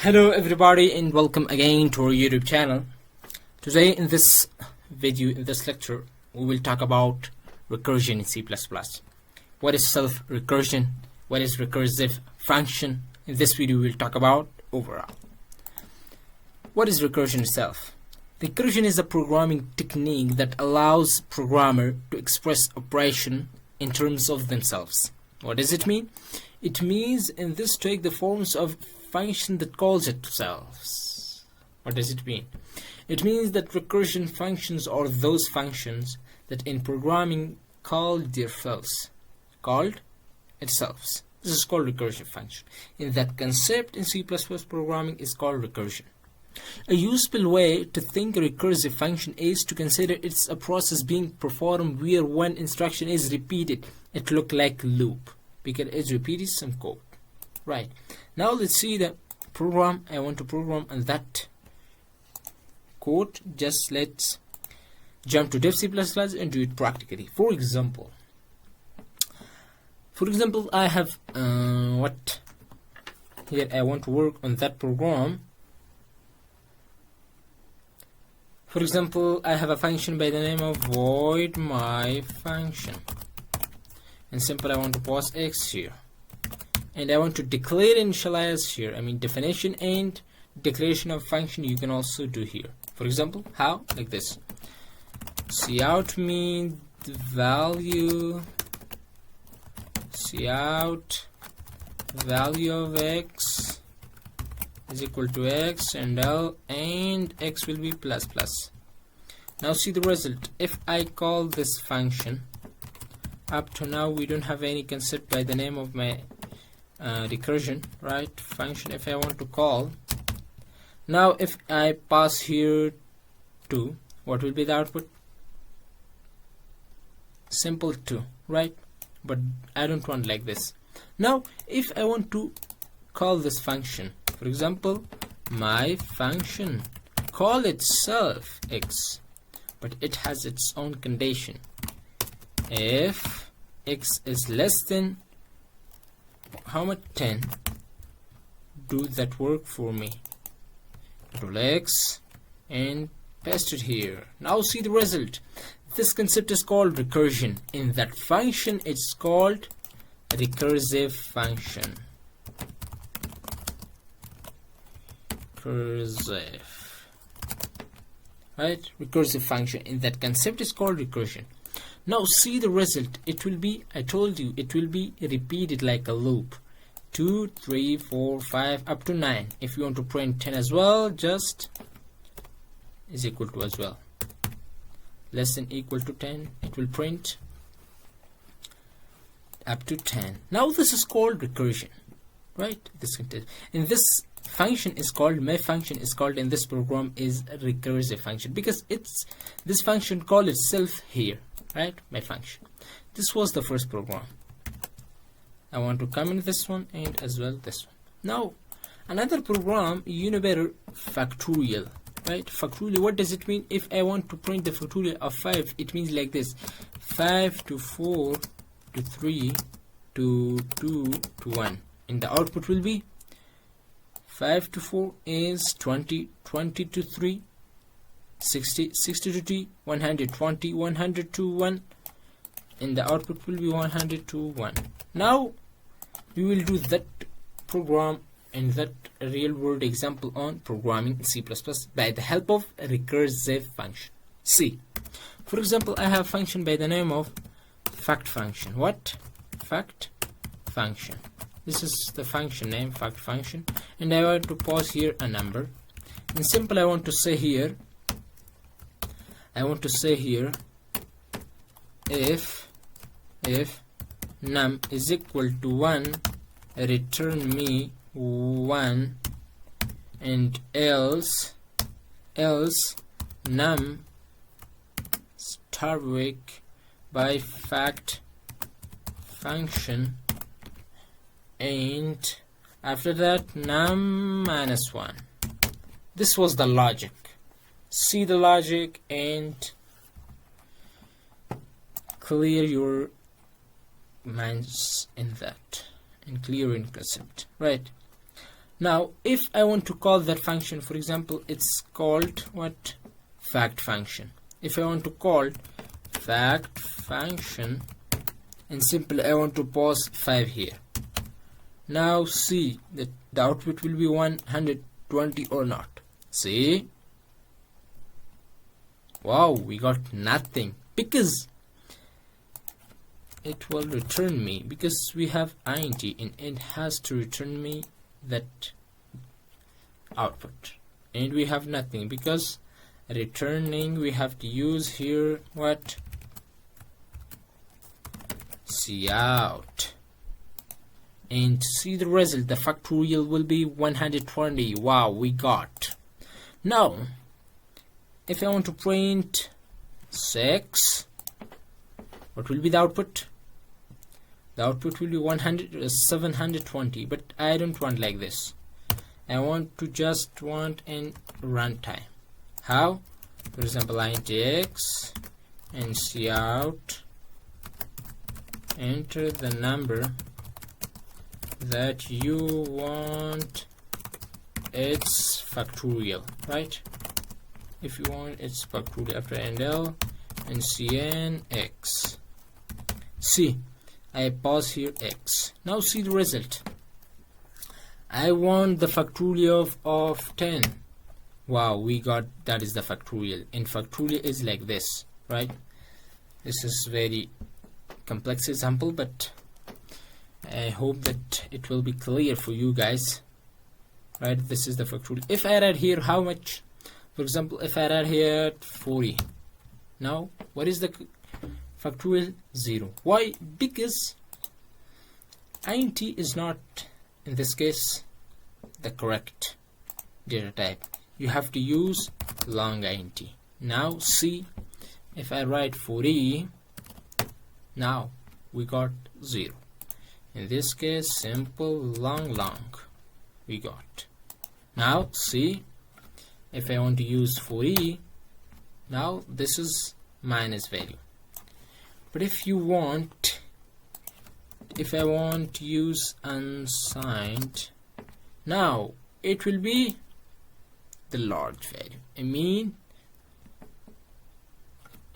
Hello everybody and welcome again to our YouTube channel. Today in this lecture, we will talk about recursion in C++. What is self-recursion? What is recursive function? In this video we will talk about overall. What is recursion itself? Recursion is a programming technique that allows programmer to express operation in terms of themselves. What does it mean? It means in this take the forms of function that calls itself. What does it mean? It means that recursion functions are those functions that in programming call themselves. This is called recursive function. In that concept in C++ programming is called recursion. A useful way to think a recursive function is to consider it's a process being performed where one instruction is repeated. It looks like a loop because it repeats some code. Right. Now let's see the program I want to program and that code. Just let's jump to dev C++ and do it practically. For example, I have here I want to work on that program. For example, I have a function by the name of void my function, and simple I want to pass x here. And I want to declare initialize here. I mean definition and declaration of function you can also do here. For example, how? Like this. Cout means the value of x is equal to x and L, and x will be plus plus. Now see the result. If I call this function, up to now we don't have any concept by the name of my recursion, right? Function. If I want to call now, if I pass here 2, what will be the output? Simple 2, right? But I don't want like this. Now if I want to call this function, for example, my function, call itself x, but it has its own condition. If x is less than how much? 10. Do that work for me. Control X and paste it here. Now see the result. This concept is called recursion. In that function it's called recursive function. Right? Recursive function. In that concept is called recursion. Now see the result. It will be, I told you, it will be repeated like a loop. 2, 3, 4, 5 up to 9. If you want to print 10 as well, just is equal to as well. Less than equal to 10, it will print up to 10. Now this is called recursion, right? In this function is called, my function is called in this program is a recursive function because it's this function call itself here. Right, my function. This was the first program. I want to comment this one and as well this one. Now another program, you know better, factorial, right? Factorial, what does it mean? If I want to print the factorial of 5, it means like this: 5 to 4 to 3 to 2 to 1, and the output will be 5 to 4 is 20, 20 to 3 60, 60 to 2, 120, 100 to 1, and the output will be 100 to 1. Now we will do that program and that real world example on programming in C++ by the help of a recursive function. See, for example, I have a function by the name of fact function. What? Fact function. This is the function name, fact function, and I want to pass here a number. In simple, I want to say here if num is equal to 1, return me 1, and else num ** by fact function, and after that num minus 1. This was the logic. See the logic and clear your minds in that and clear in concept, right? Now if I want to call that function, for example, it's called what? Fact function. If I want to call fact function, and simply I want to pause 5 here. Now see that the output will be 120 or not. See? Wow, we got nothing, because it will return me, because we have int and it has to return me that output, and we have nothing, because returning we have to use here what? Cout. And to see the result, the factorial will be 120. Wow, we got. Now if I want to print 6, what will be the output? The output will be 720, but I don't want like this. I want to just want in runtime. How? For example, int x and cout, enter the number that you want its factorial, right? If you want its factorial, after NL and cn x. See, I pause here x. Now see the result. I want the factorial of 10. Wow, we got, that is the factorial, and factorial is like this, right? This is very complex example, but I hope that it will be clear for you guys, right? This is the factorial. If I add here, how much? For example, if I add here 40, now what is the factorial? 0. Why? Because int is not, in this case, the correct data type. You have to use long int. Now see, if I write 40, now we got 0. In this case, simple long we got. Now see, if I want to use 40, now this is minus value. But if you want, if I want to use unsigned, now it will be the large value. I mean,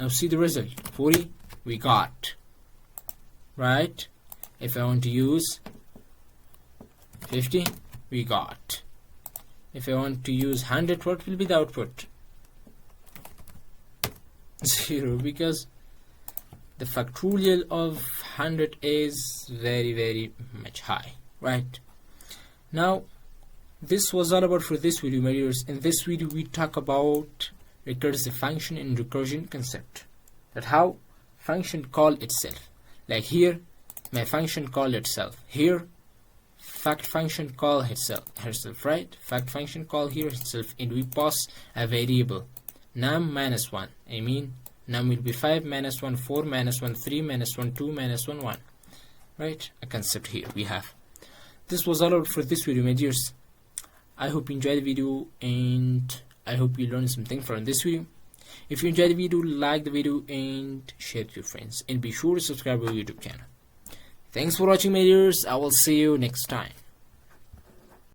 now see the result. 40 we got, right? If I want to use 50, we got. If I want to use 100, what will be the output? 0, because the factorial of 100 is very much high, right? Now this was all about for this video, my dears. In this video we talk about recursive function and recursion concept, that how function call itself. Like here, my function call itself. Here, fact function call herself, right? Fact function call here itself, and we pass a variable num minus 1. I mean, num will be 5 minus 1, 4 minus 1, 3 minus 1, 2 minus 1, 1. Right? A concept here we have. This was all about for this video, my dears. I hope you enjoyed the video, and I hope you learned something from this video. If you enjoyed the video, like the video and share it with your friends, and be sure to subscribe to our YouTube channel. Thanks for watching, my dears. I will see you next time.